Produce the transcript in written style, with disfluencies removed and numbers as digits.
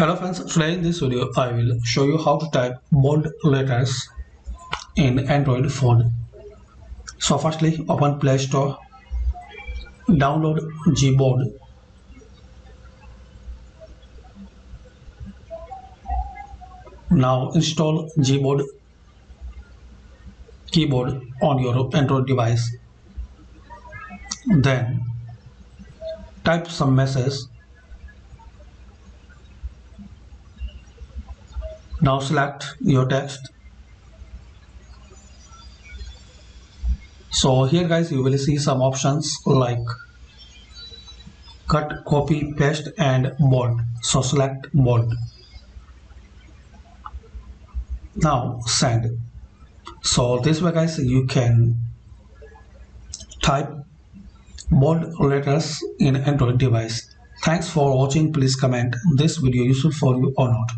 Hello friends, today in this video I will show you how to type bold letters in Android phone. So firstly open Play Store, download Gboard. Now install Gboard keyboard on your Android device. Then type some message. Now select your text. So here guys you will see some options like cut, copy, paste and bold. So select bold. Now send. So this way guys you can type bold letters in Android device. Thanks for watching. Please comment this video useful for you or not.